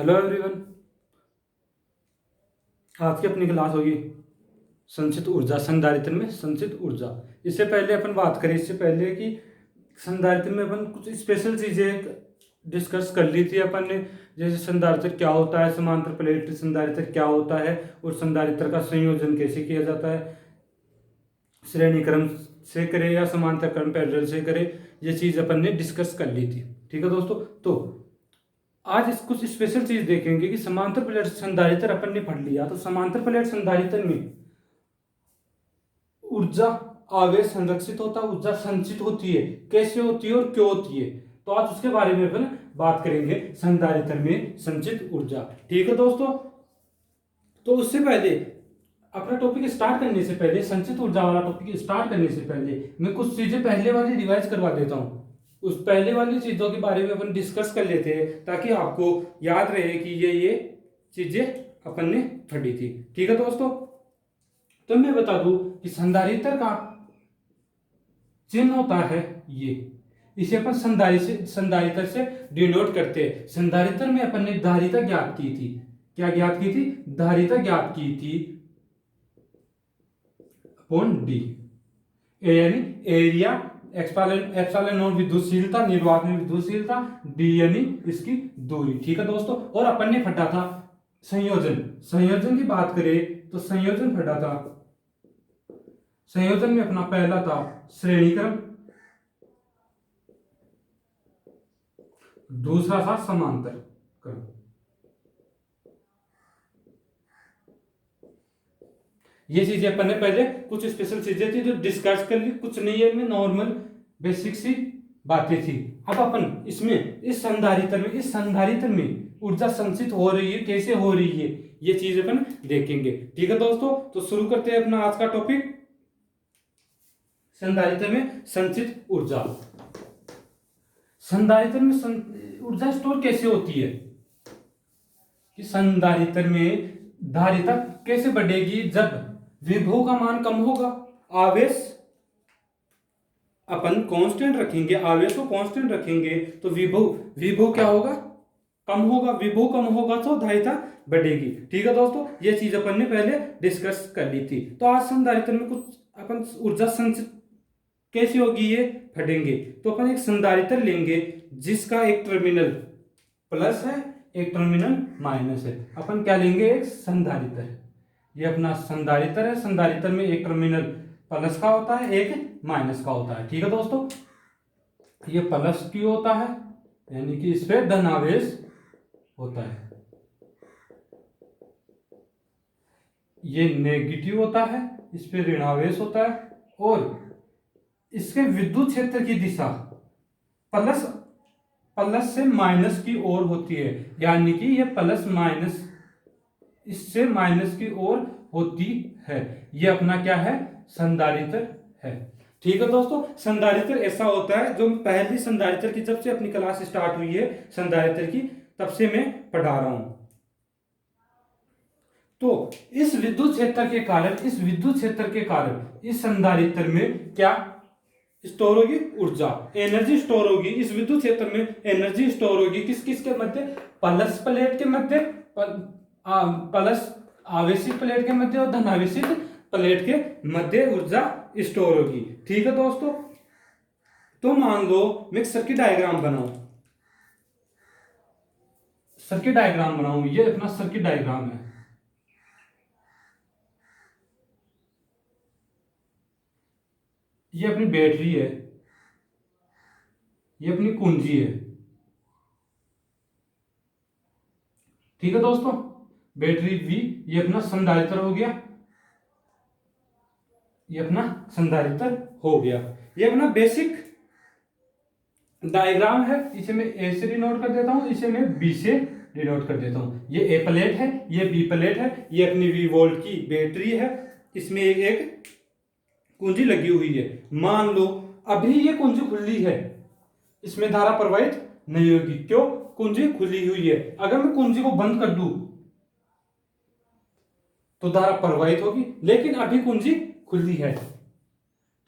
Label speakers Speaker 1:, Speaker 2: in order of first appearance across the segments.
Speaker 1: Hello everyone. आज की अपनी क्लास होगी संचित ऊर्जा, संधारित्र में संचित ऊर्जा। इससे पहले अपन बात करें, इससे पहले कि संधारित्र में अपन कुछ स्पेशल चीजें डिस्कस कर ली थी अपन ने, जैसे संधारित्र क्या होता है, समांतर प्लेट संधारित्र क्या होता है और संधारित्र का संयोजन कैसे किया जाता है, श्रेणी क्रम से करे या समांतर क्रम पैरेलल से करे, ये चीज अपन ने डिस्कस कर ली थी। ठीक है दोस्तों, तो आज इस कुछ स्पेशल चीज देखेंगे कि समांतर प्लेट संधारित्र अपन ने पढ़ लिया, तो समांतर प्लेट संधारित्र में ऊर्जा आवेश संरक्षित होता है, ऊर्जा संचित होती है, कैसे होती है और क्यों होती है, तो आज उसके बारे में अपन बात करेंगे, संधारित्र में संचित ऊर्जा। ठीक है दोस्तों, तो उससे पहले अपना टॉपिक स्टार्ट करने से पहले, संचित ऊर्जा वाला टॉपिक स्टार्ट करने से पहले मैं कुछ चीजें पहले वाली रिवाइज करवा देता हूँ। उस पहले वाली चीजों के बारे में अपन डिस्कस कर लेते हैं ताकि आपको याद रहे कि ये चीजें अपन ने पढ़ी थी। ठीक है दोस्तों, तो मैं बता दूं कि संधारित्र का चिन्ह होता है ये, इसे अपन संधारित्र से डिनोट करते हैं। संधारित्र में अपन ने धारिता ज्ञात की थी। क्या ज्ञात की थी? धारिता ज्ञात की थी अपॉन डी, ए यानी एरिया, एप्सिलॉन नॉट विद्युतशीलता, निर्वात में विद्युतशीलता, डी यानी इसकी दूरी। ठीक है दोस्तों, और अपन ने पढ़ा था संयोजन। संयोजन की बात करें तो संयोजन पढ़ा था, संयोजन में अपना पहला था श्रेणी क्रम, दूसरा था समांतर क्रम। ये चीजें अपन ने पहले कुछ स्पेशल चीजें थी जो डिस्कस कर ली, कुछ नहीं है, में नॉर्मल बेसिक सी बातें थी। अब अपन इसमें इस संधारित्र में ऊर्जा संचित हो रही है, कैसे हो रही है, ये चीज अपन देखेंगे। ठीक है दोस्तों, तो शुरू करते हैं अपना आज का टॉपिक, संधारित्र में संचित ऊर्जा। संधारित्र में ऊर्जा स्टोर कैसे होती है कि संधारित्र में धारिता कैसे बढ़ेगी जब विभव का मान कम होगा, आवेश अपन कांस्टेंट रखेंगे, आवेश को कांस्टेंट रखेंगे तो विभव क्या होगा? कम होगा। विभव कम होगा तो धारिता बढ़ेगी। ठीक है दोस्तों, ये चीज अपन ने पहले डिस्कस कर ली थी। तो आज संधारित्र में कुछ अपन ऊर्जा संचित कैसे होगी ये पढ़ेंगे। तो अपन एक संधारित्र लेंगे जिसका एक टर्मिनल प्लस है, एक टर्मिनल माइनस है। अपन क्या लेंगे? एक संधारित्र। ये अपना संधारित्र है। संधारित्र में एक टर्मिनल प्लस का होता है, एक माइनस का होता है। ठीक है दोस्तों, ये प्लस की होता है यानी कि इस पे धन आवेश होता है, ये नेगेटिव होता है, इस पे ऋण आवेश होता है, और इसके विद्युत क्षेत्र की दिशा प्लस से माइनस की ओर होती है, यानी कि ये प्लस माइनस इससे माइनस की ओर होती है। ये अपना क्या है? संधारित्र है। ठीक है दोस्तों, संधारित्र ऐसा होता है, जो पहली संधारित्र की जब से अपनी क्लास स्टार्ट हुई है संधारित्र की, तब से मैं पढ़ा रहा हूं। तो इस विद्युत क्षेत्र के कारण इस संधारित्र में क्या स्टोर होगी? ऊर्जा, एनर्जी स्टोर होगी। इस विद्युत क्षेत्र में एनर्जी स्टोर होगी किस किस के मध्य? प्लस प्लेट के मध्य, प्लस आवेशित प्लेट के मध्य और धन आवेशित प्लेट के मध्य ऊर्जा स्टोर होगी। ठीक है दोस्तों, तो मान लो मैं सर्किट डायग्राम बनाऊं, ये अपना सर्किट डायग्राम है। ये अपनी बैटरी है, ये अपनी कुंजी है। ठीक है दोस्तों, बैटरी V, ये अपना संधारित्र हो गया, ये अपना संधारित्र हो गया। ये अपना बेसिक डायग्राम है। इसे मैं A से डिनोट कर देता हूं, इसे मैं B से डिनोट कर देता हूं। ये A प्लेट है, ये B प्लेट है, ये अपनी V वोल्ट की बैटरी है, इसमें एक कुंजी लगी हुई है। मान लो अभी ये कुंजी खुली है, इसमें धारा प्रवाहित नहीं होगी। क्यों? कुंजी खुली हुई है। अगर मैं कुंजी को बंद कर दूं तो धारा प्रवाहित होगी, लेकिन अभी कुंजी खुली है।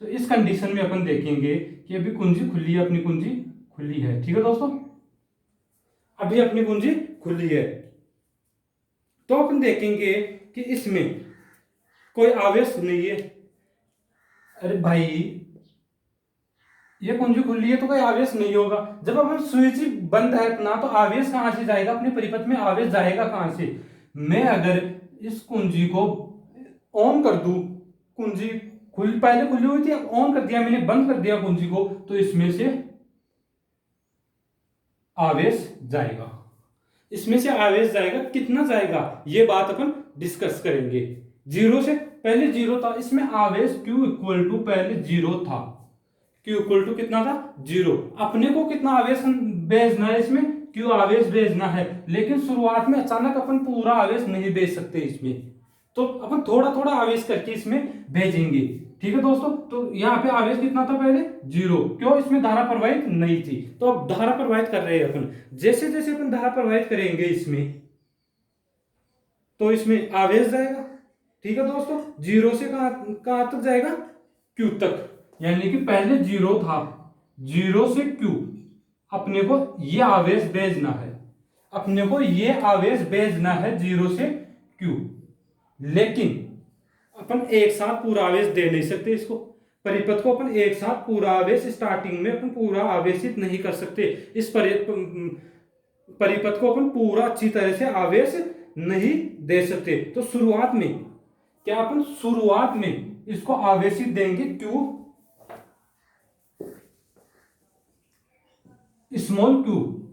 Speaker 1: तो इस कंडीशन में अपन देखेंगे कि अभी कुंजी खुली है, अपनी कुंजी खुली है। ठीक है दोस्तों, अभी अपनी कुंजी खुली है। तो अपन देखेंगे कि इसमें कोई आवेश नहीं है। अरे भाई, ये कुंजी खुली है तो कोई आवेश नहीं होगा। जब अपन स्विच बंद है अपना, तो आवेश कहां से जाएगा? अपने परिपथ में आवेश जाएगा कहां से? मैं अगर इस कुंजी को ऑन कर दूं, कुंजी पहले खुली हुई थी, अब ऑन कर दिया मैंने, बंद कर दिया कुंजी को, तो इसमें से आवेश जाएगा। इसमें से आवेश जाएगा, कितना जाएगा ये बात अपन डिस्कस करेंगे। जीरो से पहले जीरो था, इसमें आवेश Q इक्वल टू पहले जीरो था। Q इक्वल टू कितना था? जीरो। अपने को कितना आवेश भेजना है इसमें? Q आवेश भेजना है, लेकिन शुरुआत में अचानक अपन पूरा आवेश नहीं भेज सकते इसमें, तो अपन थोड़ा थोड़ा आवेश करके इसमें भेजेंगे। ठीक है दोस्तों, तो यहाँ पे आवेश कितना था पहले? जीरो। क्यों? इसमें धारा प्रवाहित नहीं थी। तो अब धारा प्रवाहित कर रहे हैं अपन। जैसे जैसे अपन धारा प्रवाहित करेंगे इसमें, तो इसमें आवेश जाएगा। ठीक है दोस्तों, जीरो से कहां तक जाएगा? क्यू तक। यानी कि पहले जीरो था, जीरो से क्यू। अपने को ये आवेश भेजना है, अपने को ये आवेश भेजना है जीरो से क्यू। लेकिन अपन एक साथ पूरा आवेश दे नहीं सकते इसको। परिपथ को अपन एक साथ पूरा आवेश स्टार्टिंग में अपन पूरा आवेशित नहीं कर सकते। इस परिपथ को अपन पूरा अच्छी तरह से आवेश नहीं दे सकते। तो शुरुआत में क्या अपन शुरुआत में इसको आवेशित देंगे क्यू, स्मॉल क्यू।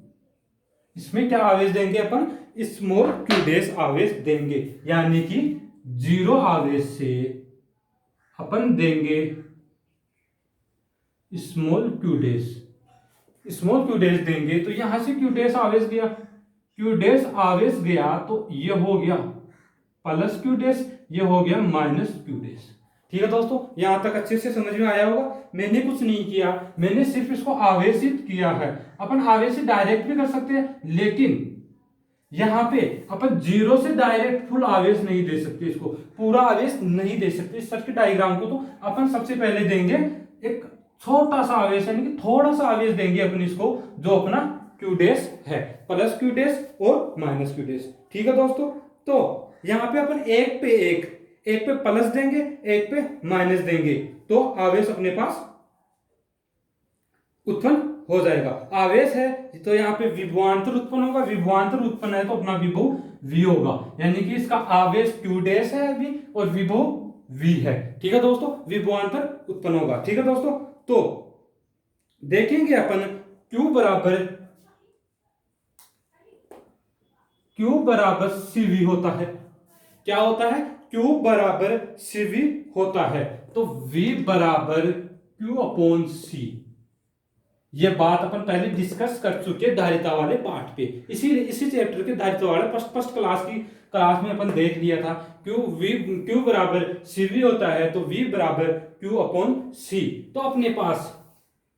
Speaker 1: इसमें क्या आवेश देंगे अपन? स्मॉल क्यू डैश आवेश देंगे। यानी कि जीरो आवेश से अपन देंगे small Q dash. Small Q dash देंगे तो यहां से क्यू डैश आवेश गया, क्यू डैश आवेश गया, तो ये हो गया प्लस क्यू डैश, ये हो गया माइनस क्यू डैश। ठीक है दोस्तों, यहां तक अच्छे से समझ में आया होगा। मैंने कुछ नहीं किया, मैंने सिर्फ इसको आवेशित किया है। अपन आवेशित डायरेक्ट भी कर सकते हैं, लेकिन यहां पे अपन जीरो से डायरेक्ट फुल आवेश नहीं दे सकते, इसको पूरा आवेश नहीं दे सकते। इस सर्किट डायग्राम को तो अपन सबसे पहले देंगे एक छोटा सा आवेश, यानी कि थोड़ा सा आवेश देंगे अपन इसको, जो अपना क्यू डैश है, प्लस क्यू डैश और माइनस क्यू डैश। ठीक है दोस्तों, तो यहां पे अपन एक पे प्लस देंगे, एक पे माइनस देंगे, तो आवेश अपने पास उत्पन्न हो जाएगा। आवेश है तो यहाँ पे विभवांतर उत्पन्न होगा, विभवांतर उत्पन्न है तो अपना विभव V होगा। यानी कि इसका आवेश Q डैश है अभी और विभव V है। ठीक है दोस्तों, विभवांतर उत्पन्न होगा। ठीक है दोस्तों, तो देखेंगे अपन Q बराबर CV होता है। क्या होता है? Q बराबर CV होता है। तो V बराबर Q अपॉन C। ये बात अपन पहले डिस्कस कर चुके धारिता वाले पार्ट पे। इसी चैप्टर के धारिता वाले फर्स्ट क्लास में अपन देख लिया था। Q बराबर CV होता है, तो V बराबर Q अपॉन C। तो अपने पास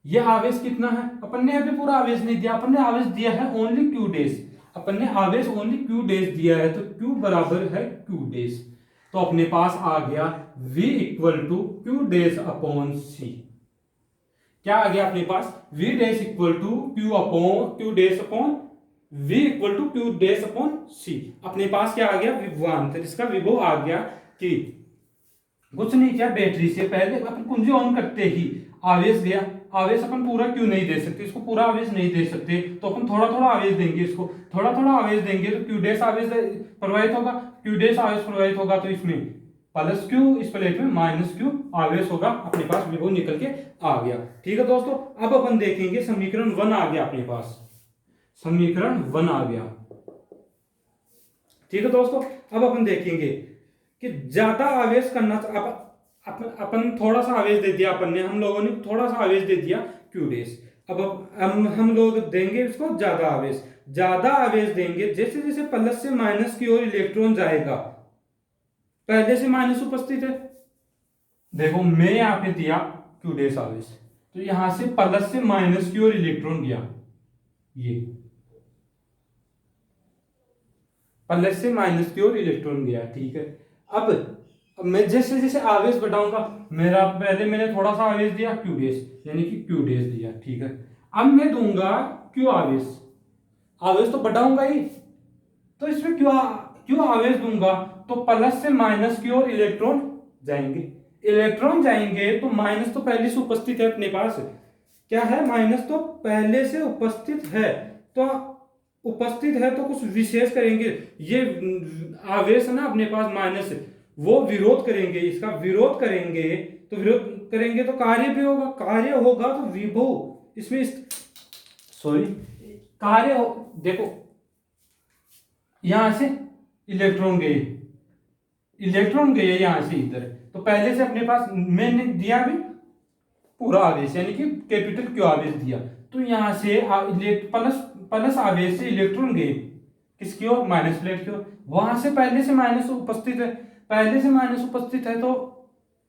Speaker 1: ये आवेश कितना है? अपन ने अभी पूरा आवेश नहीं दिया, अपन ने आवेश दिया है ओनली Q डैश। अपन ने आवेश ओनली Q डैश दिया है, तो Q बराबर है Q डैश। तो अपने पास आ गया V equal to Q dash upon C। क्या आ गया अपने पास? V dash equal to Q dash upon V equal to Q dash upon C। अपने पास क्या आ गया? विभवांतर। इसका विभव आ गया कि कुछ नहीं किया, बैटरी से पहले अपन कुंजी ऑन करते ही आवेश गया। आवेश अपन पूरा क्यों नहीं दे सकते, इसको पूरा आवेश नहीं दे सकते, तो अपन थोड़ा थोड़ा आवेश देंगे, इसको थोड़ा थोड़ा आवेश देंगे, तो क्यू डैश आवेश प्रवाहित होगा, क्यू डैश आवेश प्रवाहित होगा, तो इसमें प्लस क्यू, इस प्लेट में माइनस क्यू आवेश होगा। अपने पास विभव निकल के आ गया। ठीक है दोस्तों, अब अपन देखेंगे समीकरण 1 आ गया अपने पास, समीकरण 1 आ गया। ठीक है दोस्तों, अब अपन देखेंगे कि ज्यादा आवेश करना, अपन थोड़ा सा आवेश दे दिया, अपन ने, हम लोगों ने थोड़ा सा आवेश दे दिया क्यू डैश। अब हम लोग देंगे इसको ज्यादा आवेश। ज्यादा आवेश देंगे, जैसे जैसे प्लस से माइनस की ओर इलेक्ट्रॉन जाएगा, पहले से माइनस उपस्थित है, देखो मैं यहां पे दिया क्यू डैश आवेश, तो यहां से प्लस से माइनस की ओर इलेक्ट्रॉन गया, ये प्लस से माइनस की ओर इलेक्ट्रॉन गया। ठीक है, अब मैं जैसे जैसे आवेश बढ़ाऊंगा, मेरा पहले मैंने थोड़ा सा आवेश दिया क्यू डैश, यानी कि क्यू डैश दिया। ठीक है, अब मैं दूंगा क्यू आवेश, आवेश तो बढ़ाऊंगा ही, तो इसमें क्यों क्यों आवेश दूंगा तो प्लस से माइनस की ओर इलेक्ट्रॉन जाएंगे। इलेक्ट्रॉन जाएंगे तो माइनस तो पहले से उपस्थित है अपने पास, क्या है, माइनस तो पहले से उपस्थित है। तो उपस्थित है तो कुछ विशेष करेंगे, ये आवेश है ना अपने पास माइनस, वो विरोध करेंगे, इसका विरोध करेंगे। तो विरोध करेंगे तो कार्य भी होगा, कार्य होगा तो विभव इसमें सॉरी कार्य देखो यहां से इलेक्ट्रॉन गए, इलेक्ट्रॉन गए यहां से इधर, तो पहले से अपने पास मैंने दिया भी पूरा आवेश यानी कि कैपिटल क्यू आवेश दिया। तो यहां से प्लस प्लस आवेश से इलेक्ट्रॉन गए किसकी ओर, माइनस प्लेट की ओर। वहां से पहले से माइनस उपस्थित है, पहले से माइनस उपस्थित है तो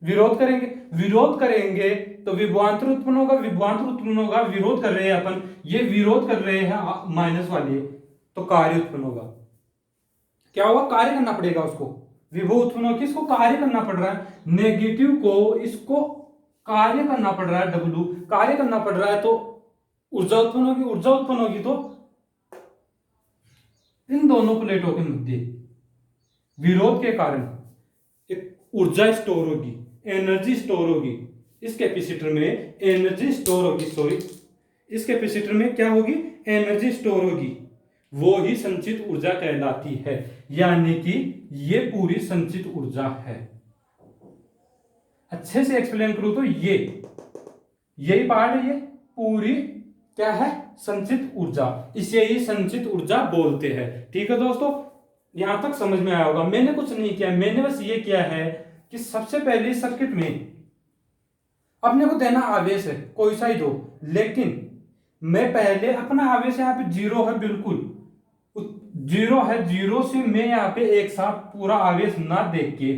Speaker 1: विरोध करेंगे, विरोध करेंगे तो विभवांतर उत्पन्न होगा, विभवांतर उत्पन्न होगा, विरोध कर रहे हैं अपन, ये विरोध कर रहे हैं माइनस वाले, तो कार्य उत्पन्न होगा। क्या होगा, कार्य करना पड़ेगा उसको, विभव उत्पन्न होगी, इसको कार्य करना पड़ रहा है, नेगेटिव को इसको कार्य करना पड़ रहा है, डब्ल्यू कार्य करना पड़ रहा है, तो ऊर्जा उत्पन्न होगी, ऊर्जा उत्पन्न होगी तो इन दोनों प्लेटों के मध्य विरोध के कारण एक ऊर्जा स्टोर होगी, एनर्जी स्टोर होगी। इस कैपेसिटर में एनर्जी स्टोर होगी, सॉरी इस कैपेसिटर में क्या होगी, एनर्जी स्टोर होगी, वो ही संचित ऊर्जा कहलाती है। यानी कि ये पूरी संचित ऊर्जा है। अच्छे से एक्सप्लेन करूं तो यही पार्ट है, ये पूरी क्या है, संचित ऊर्जा, इसे ही संचित ऊर्जा बोलते हैं। ठीक है दोस्तों, यहां तक समझ में आया होगा। मैंने कुछ नहीं किया, मैंने बस ये किया है कि सबसे पहले सर्किट में अपने को देना आवेश है, कोई सा ही दो, लेकिन मैं पहले अपना आवेश यहाँ पे जीरो है, बिल्कुल जीरो है, जीरो से मैं यहाँ पे एक साथ पूरा आवेश ना देख के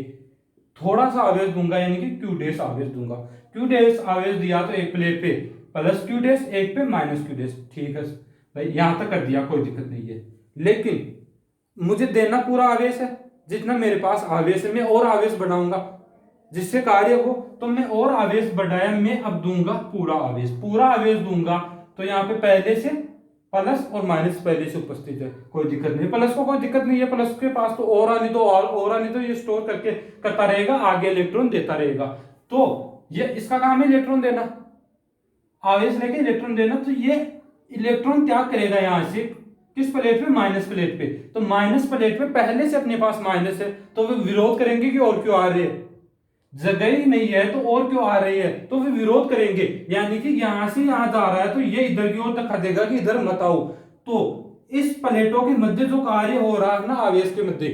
Speaker 1: थोड़ा सा आवेश दूंगा, यानी कि क्यू डैश आवेश दूंगा। क्यू डैश आवेश दिया तो एक प्लेट पे प्लस क्यू डैश, एक पे माइनस क्यू डैश। ठीक है भाई, यहां तक कर दिया, कोई दिक्कत नहीं है, लेकिन मुझे देना पूरा आवेश है, जितना मेरे पास आवेश है मैं और आवेश बढ़ाऊंगा जिससे कार्य हो, तो मैं और आवेश बढ़ाया, मैं अब दूंगा पूरा आवेश, पूरा आवेश दूंगा। तो यहाँ पे पहले से प्लस और माइनस पहले से उपस्थित है, कोई दिक्कत नहीं, प्लस को कोई दिक्कत नहीं है, प्लस के पास तो और आने दो, और आने दो, ये स्टोर करके करता रहेगा, आगे इलेक्ट्रॉन देता रहेगा। तो ये इसका काम है इलेक्ट्रॉन देना, आवेश लेके इलेक्ट्रॉन देना। तो ये इलेक्ट्रॉन क्या करेगा यहां से, किस प्लेट पे, माइनस प्लेट पे, तो माइनस प्लेट पे पहले से अपने पास माइनस है, तो वे विरोध करेंगे कि और क्यों आ रहे हैं, जगह ही नहीं है तो और क्यों आ रही है, तो वे विरोध करेंगे। यानी कि यहां से यहां जा रहा है तो ये इधर की ओर दिखा देगा कि इधर मत आओ। तो इस प्लेटों के मध्य जो कार्य हो रहा है ना आवेश के मध्य,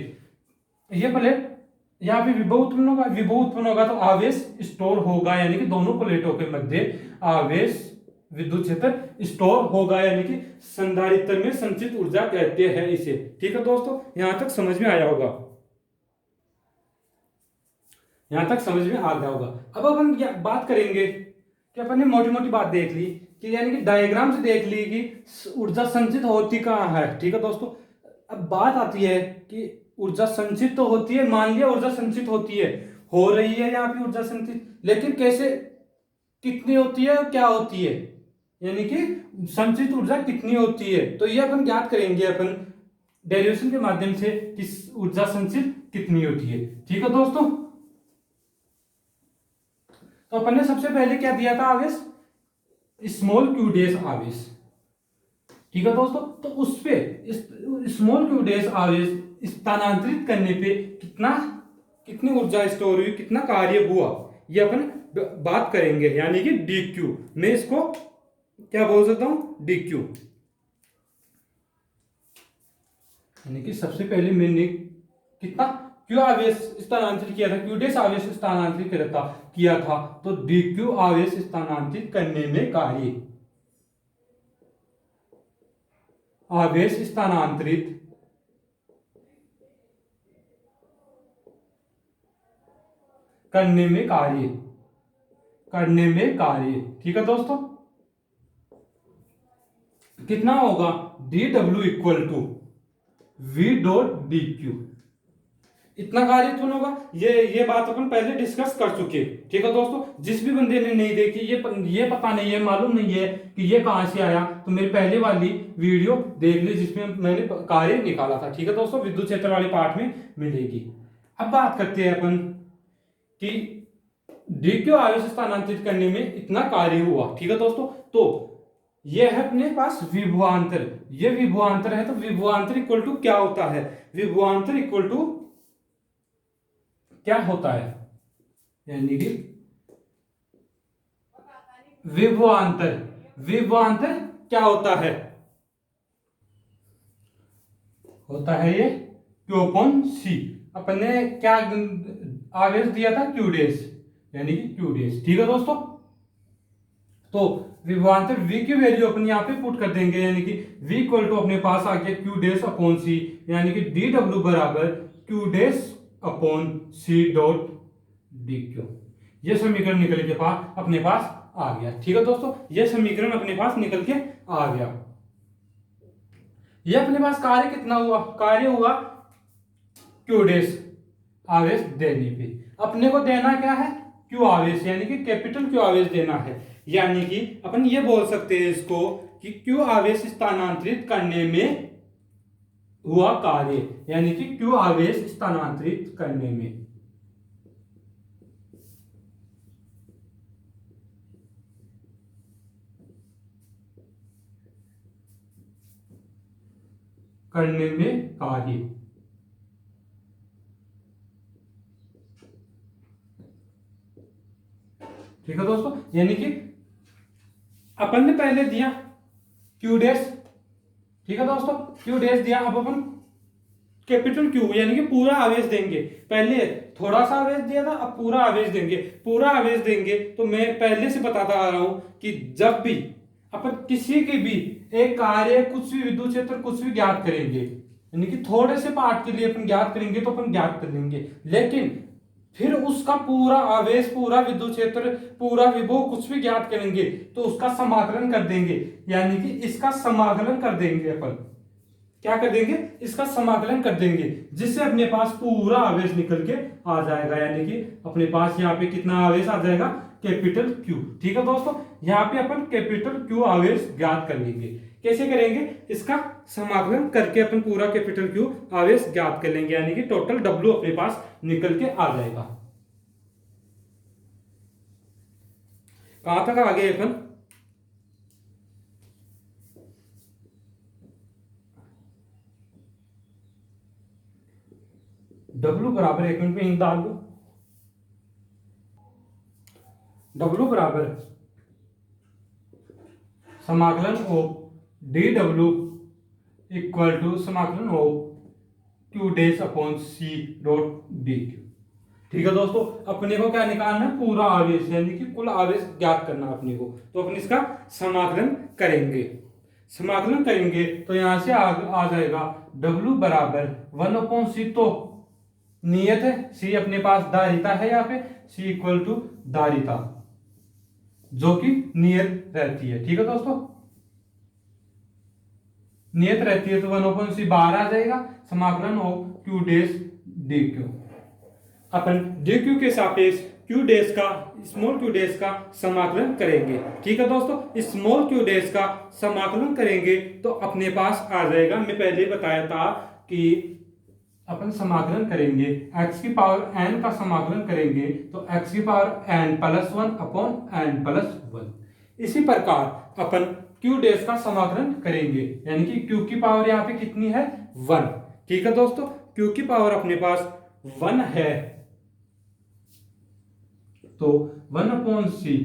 Speaker 1: ये प्लेट यहाँ पे विभव उत्पन्न होगा, विभव उत्पन्न होगा तो आवेश स्टोर होगा, यानी कि दोनों प्लेटों के मध्य आवेश विद्युत क्षेत्र स्टोर होगा, यानी कि संधारित्र में संचित ऊर्जा कहते हैं इसे। ठीक है दोस्तों, यहां तक समझ में आया होगा, यहां तक समझ में आ गया होगा। अब अपन बात करेंगे कि अपन ने मोटी मोटी बात देख ली कि यानी कि डायग्राम से देख ली कि ऊर्जा संचित होती कहाँ है। ठीक है दोस्तों, अब बात आती है कि ऊर्जा संचित तो होती है, मान लिया ऊर्जा संचित होती है, हो रही है यहाँ पे ऊर्जा संचित, लेकिन कैसे, कितनी होती है और क्या होती है, यानी कि संचित ऊर्जा कितनी होती है, तो ये अपन ज्ञात करेंगे अपन डेरिवेशन के माध्यम से कि ऊर्जा संचित कितनी होती है। ठीक है दोस्तों, तो अपन ने सबसे पहले क्या दिया था आवेश, स्मॉल क्यू डैश आवेश। ठीक है दोस्तों, तो उस पे स्मॉल क्यू डैश आवेश स्थानांतरित करने पे कितनी ऊर्जा स्टोर हुई, कितना कार्य हुआ, ये अपन बात करेंगे, यानी कि डी क्यू। मैं इसको क्या बोल सकता हूं, डी क्यू। यानी कि सबसे पहले मैंने कितना क्यू आवेश स्थानांतरित किया था, क्यू डैश आवेश स्थानांतरित किया था, तो डी क्यू आवेश स्थानांतरित करने में कार्य, आवेश स्थानांतरित करने में कार्य। ठीक है दोस्तों, कितना होगा, D W equal to V dot D Q. इतना कार्य उत्पन्न होगा। ये बात अपन पहले डिस्कस कर चुके हैं, ठीक है दोस्तों। जिस भी बंदे ने नहीं देखी, ये पता नहीं है, मालूम नहीं है कि ये कहां से आया, तो मेरी पहले वाली वीडियो देख ली जिसमें मैंने कार्य निकाला था, ठीक है दोस्तों, विद्युत क्षेत्र वाले पार्ट में मिलेगी। अब बात करते हैं अपन कि dq आवेश स्थानांतरित करने में इतना कार्य हुआ, ठीक है दोस्तों। तो ये है अपने पास विभवांतर, ये विभवांतर है, तो विभवांतर इक्वल टू क्या होता है, विभवांतर इक्वल टू क्या होता है, यानी कि विभवांतर, विभवांतर क्या होता है ये Q अपॉन C। अपन ने क्या आवेश दिया था, Q डैश, यानी कि Q डैश, ठीक है दोस्तों। तो विभवांतर V की वैल्यू अपन यहाँ पे पुट कर देंगे, यानी कि V इक्वल टू अपने पास आ गया Q डैश अपॉन C, यानी कि dW बराबर Q dash upon C dot dQ। ये समीकरण निकल के पास अपने पास आ गया, ठीक है दोस्तों। ये समीकरण अपने पास निकल के आ गया। ये अपने पास कार्य कितना हुआ, कार्य हुआ Q डैश आवेश देने पे। अपने को देना क्या है, Q आवेश, यानी कि कैपिटल Q आवेश देना है। यानी कि अपन ये बोल सकते हैं इसको कि Q आवेश स्थानांतरित करने में हुआ कार्य, यानी कि Q आवेश स्थानांतरित करने में, कार्य, ठीक है दोस्तों। यानी कि अपन ने पहले दिया Q डैश, ठीक है दोस्तों, Q डैश दिया। अब अपन कैपिटल Q यानी कि पूरा आवेश देंगे। पहले थोड़ा सा आवेश दिया था, अब पूरा आवेश देंगे। पूरा आवेश देंगे तो मैं पहले से बताता आ रहा हूं कि जब भी अपन किसी की भी एक कार्य, कुछ भी विद्युत क्षेत्र कुछ भी ज्ञात करेंगे, यानी कि थोड़े से पार्ट के लिए अपन ज्ञात करेंगे तो अपन ज्ञात कर लेंगे, लेकिन फिर उसका पूरा आवेश, पूरा विद्युत क्षेत्र, पूरा विभव कुछ भी ज्ञात करेंगे तो उसका समाकलन कर देंगे, यानी कि इसका समाकलन कर देंगे अपन। क्या कर देंगे, इसका समाकलन कर देंगे, जिससे अपने पास पूरा आवेश निकल के आ जाएगा, यानी कि अपने पास यहाँ पे कितना आवेश आ जाएगा, कैपिटल Q, ठीक है दोस्तों। यहाँ पे अपन कैपिटल Q आवेश ज्ञात कर लेंगे। कैसे करेंगे, इसका समाकलन करके अपन पूरा कैपिटल Q आवेश ज्ञात कर लेंगे, यानी कि टोटल W अपने पास निकल के आ जाएगा। कहां तक आ गए अपन, W बराबर, एक मिनट में इंक डाल दो, W बराबर समाकलन ऑफ dW इक्वल टू समाकलन of Q dash upon C dot dQ, ठीक है दोस्तों। अपने को क्या निकालना है, पूरा आवेश, यानी कि कुल आवेश ज्ञात करना अपने को। तो अपन इसका समाकलन करेंगे, समाकलन करेंगे तो यहां से आ जाएगा W बराबर 1/C, तो नियत है, C अपने पास धारिता है, यहाँ पे C इक्वल टू धारिता, जो कि नियत रहती है, ठीक है दोस्तों। नियत रहती है तो 1/C बाहर आ जाएगा, समाकलन of Q dash dQ। Upon dQ के सापेक्ष Q डैश का, स्मॉल Q डैश का समाकलन करेंगे, ठीक है दोस्तों। स्मॉल Q डैश का समाकलन करेंगे तो अपने पास आ जाएगा, मैं पहले बताया था कि अपन समाकलन करेंगे x की पावर n का समाकलन करेंगे तो x की power n plus 1 upon n plus 1। इसी प्रकार अपन Q डैश का समाकलन करेंगे, यानी कि Q की पावर यहाँ पे कितनी है, 1, ठीक है दोस्तों। Q की पावर अपने पास 1 है, तो 1/C,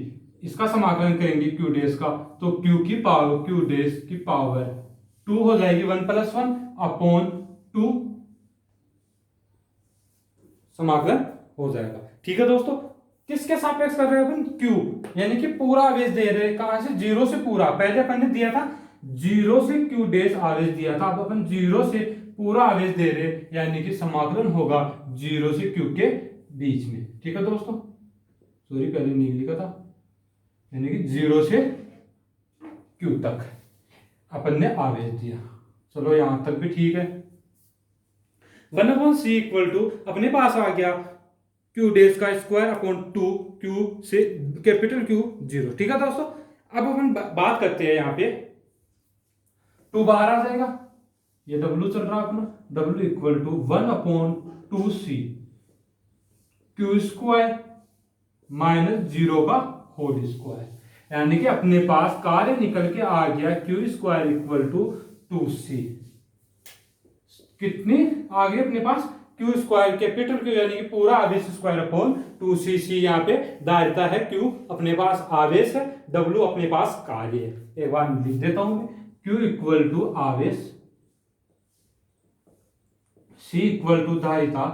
Speaker 1: इसका समाकलन करेंगे Q डैश का, तो Q की पावर, Q डैश की पावर 2 हो जाएगी, 1 प्लस 1 अपॉन 2, समाकलन हो जाएगा, ठीक है दोस्तों। किसके सापेक्ष कर रहे हैं अपन, Q, यानी कि पूरा आवेश दे रहे हैं, कहां से, 0 से पूरा। पहले अपन ने दिया था 0 से Q डैश आवेश दिया था, अब अपन 0 से पूरा आवेश दे रहे हैं, यानी कि समाकलन होगा 0 से Q के बीच में, ठीक है दोस्तों। सॉरी, पहले नहीं लिखा था, यानी कि 0 से Q तक अपन ने आवेश दिया। चलो यहां तक भी ठीक है। One upon C equal to अपने पास आ गया क्यू डेज का स्क्वायर अपॉन 2 क्यू से कैपिटल क्यू 0। ठीक है दोस्तों, अब अपन बात करते हैं यहाँ पे 2 बाहर आ जाएगा, ये W चल रहा है अपना, W equal to 1 upon 2c Q square minus 0 का होल स्क्वायर, यानी कि अपने पास कार्य निकल के आ गया Q square equal to 2c। कितनी आ गई अपने पास क्यू स्क्वायर कैपिटल क्यू यानी कि पूरा आवेश स्क्वायर अपॉन 2cc, यहाँ पे दायरता है क्यू अपने पास आवेश है, W अपने पास कार्य है। एक बार लिख देता हूं मैं, Q इक्वल टू आवेश, C इक्वल टू धारिता,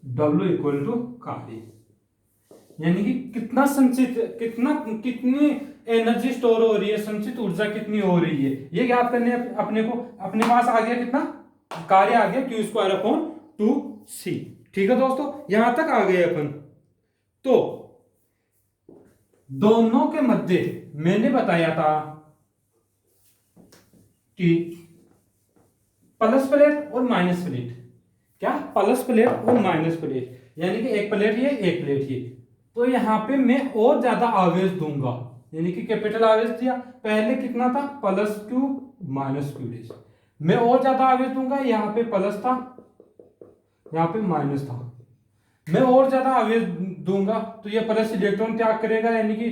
Speaker 1: W इक्वल टू कार्य, यानी कि कितना संचित, कितनी एनर्जी स्टोर हो रही है, संचित ऊर्जा कितनी हो रही है, ये ज्ञात करने अपने को अपने पास आ गया कितना कार्य आ गया क्यू स्क्वायर अपॉन 2c। ठीक है दोस्तों, यहां तक आ गए अपन। तो दोनों के मध्य मैंने बताया था कि प्लस प्लेट और माइनस प्लेट, क्या प्लस प्लेट और माइनस प्लेट, यानी कि एक प्लेट ये एक प्लेट ये, तो यहां पे मैं और ज्यादा आवेश दूंगा, यानी कि कैपिटल आवेश दिया, पहले कितना था plus Q minus Q days, मैं और ज्यादा आवेश दूंगा, यहाँ पे प्लस था यहाँ पे माइनस था, मैं और ज्यादा आवेश दूंगा तो ये प्लस इलेक्ट्रॉन त्याग करेगा, यानी कि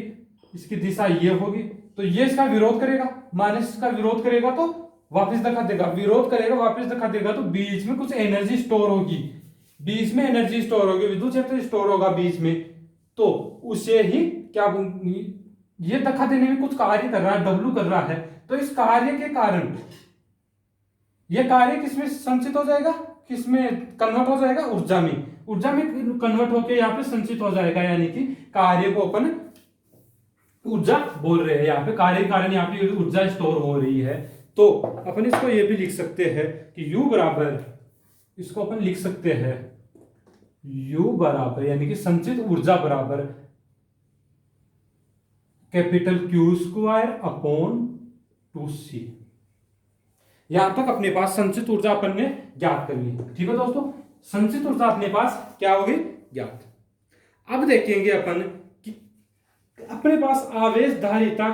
Speaker 1: इसकी दिशा ये होगी, तो ये इसका विरोध करेगा, माइनस इसका विरोध करेगा तो वापस दिखा देगा, विरोध करेगा वापस दिखा देगा, तो बीच में कुछ एनर्जी स्टोर होगी, बीच में एनर्जी स्टोर होगी, विद्युत क्षेत्र स्टोर होगा बीच में, तो उसे ही क्या ये दिखा देने में कुछ कार्य कर रहा है, W कर रहा है, तो इस कार्य के कारण ये कार्य किसमें संचित हो जाएगा, किसमें कन्वर्ट हो जाएगा, ऊर्जा में, ऊर्जा में कन्वर्ट होकर यहाँ पे संचित हो जाएगा, यानी कि कार्य को अपन ऊर्जा बोल रहे हैं, यहाँ पे कार्य के कारण यहाँ पे ऊर्जा स्टोर हो रही है। तो अपन इसको ये भी लिख सकते हैं कि U बराबर, इसको अपन लिख सकते हैं U बराबर, यानी कि संचित ऊर्जा बराबर capital Q square upon 2c। यहां तक अपने पास संचित ऊर्जा अपन ने ज्ञात कर ली। ठीक है दोस्तों, संचित ऊर्जा अपने पास क्या होगी ज्ञात। अब देखेंगे अपन कि अपने पास आवेश धारिता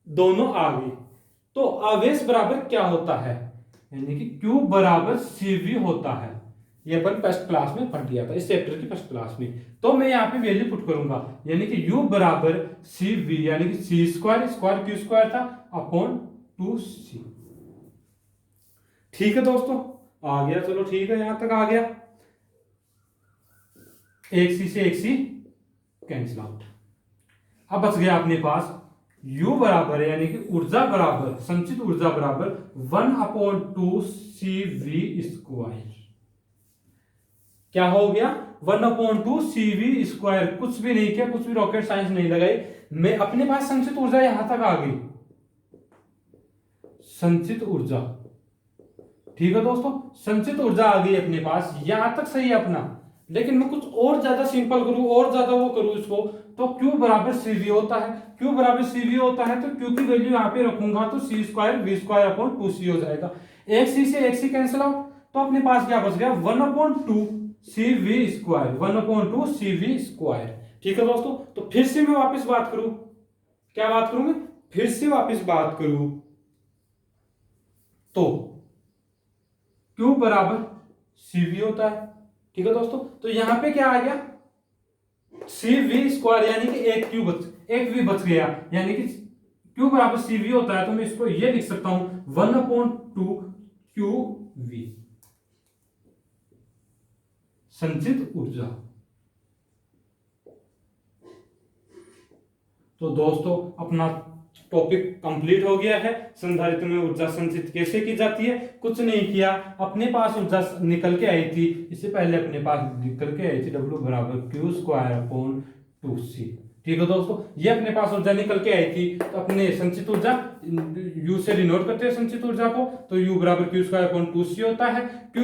Speaker 1: दोनों आ गई, तो आवेश बराबर क्या होता है, यानी कि Q बराबर CV होता है, ये अपन फर्स्ट क्लास में पढ़ लिया था, इस चैप्टर की फर्स्ट क्लास में। तो मैं यहाँ पे वैल्यू पुट करूंगा, यानी कि U बराबर CV, यानी कि C square square Q square था अपॉन 2c। ठीक है दोस्तों, आ गया, चलो ठीक है, यहां तक आ गया, एक सी से एक सी कैंसिल आउट। अब बच गया अपने पास U बराबर, यानी कि ऊर्जा बराबर, संचित ऊर्जा बराबर 1 अपॉन 2cv स्क्वायर। क्या हो गया 1 अपॉन 2cv स्क्वायर, कुछ भी नहीं किया, कुछ भी रॉकेट साइंस नहीं लगाई, मैं अपने पास संचित ऊर्जा यहां तक आ गई, संचित ऊर्जा। ठीक है दोस्तों, संचित ऊर्जा आ गई अपने पास, यहां तक सही है अपना, लेकिन मैं कुछ और ज्यादा सिंपल करूं, और ज्यादा वो करूं इसको, तो Q बराबर CV होता है, Q बराबर CV होता है, तो Q की वैल्यू यहाँ पे रखूंगा तो C square V square upon 2c हो जाएगा, एक C से एक C कैंसिल आउट, तो अपने पास क्या बच गया 1 upon 2cv square, 1 upon 2cv square. ठीक है दोस्तों, तो फिर से मैं वापस बात करूं, क्या बात करूं मैं, फिर से वापस बात करूं, तो Q बराबर CV होता है। ठीक है दोस्तों, तो यहां पे क्या आ गया CV स्क्वायर, यानी कि एक V बच गया, यानी कि Q बराबर CV होता है, तो मैं इसको ये लिख सकता हूं 1 अपॉन 2qv, संचित ऊर्जा। तो दोस्तों अपना टॉपिक कंप्लीट हो गया है, संधारित्र में ऊर्जा संचित कैसे की जाती है, कुछ नहीं किया, अपने पास ऊर्जा निकल के आई थी, इससे पहले अपने पास निकल के आई थी W बराबर Q स्क्वायर अपॉन 2c। ठीक है दोस्तों, ये अपने पास ऊर्जा निकल के आई थी, तो अपने संचित ऊर्जा U से डिनोट करते हैं संचित ऊर्जा को, तो U बराबर Q स्क्वायर अपॉन 2c होता है, Q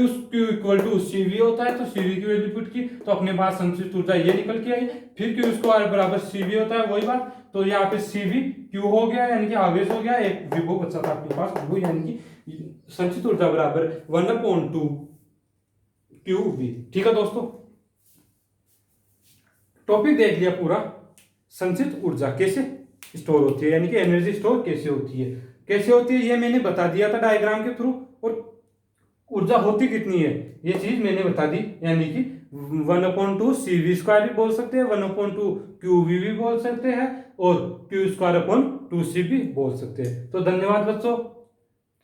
Speaker 1: इक्वल टू CV होता है, तो CV की वैल्यू पुट की, तो अपने पास संचित ऊर्जा ये निकल के आई, फिर Q स्क्वायर बराबर CV होता है, वही बात, तो यहाँ पे CV Q हो गया, यानी कि आवेश हो गया, एक विभव बचा था अपने पास, वो यानी कि संचित ऊर्जा बराबर 1/2 QV। ठीक है दोस्तों, टॉपिक देख लिया पूरा। संचित ऊर्जा कैसे स्टोर होती है, यानी कि एनर्जी स्टोर कैसे होती है ये मैंने बता दिया था डायग्राम के थ्रू। और ऊर्जा होती कितनी है ये चीज मैंने बता दी, यानी कि 1/2 CV² भी बोल सकते हैं, 1/2 QV भी बोल सकते हैं, और Q²/2C भी बोल सकते हैं। तो धन्यवाद बच्चों,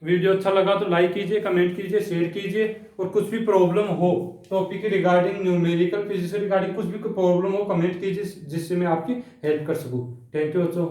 Speaker 1: वीडियो अच्छा लगा तो लाइक कीजिए, कमेंट कीजिए, शेयर कीजिए, और कुछ भी प्रॉब्लम हो टॉपिक के रिगार्डिंग, न्यूमेरिकल फिजिक्स रिगार्डिंग कुछ भी प्रॉब्लम हो कमेंट कीजिए, जिससे मैं आपकी हेल्प कर सकूं। थैंक यू बच्चों।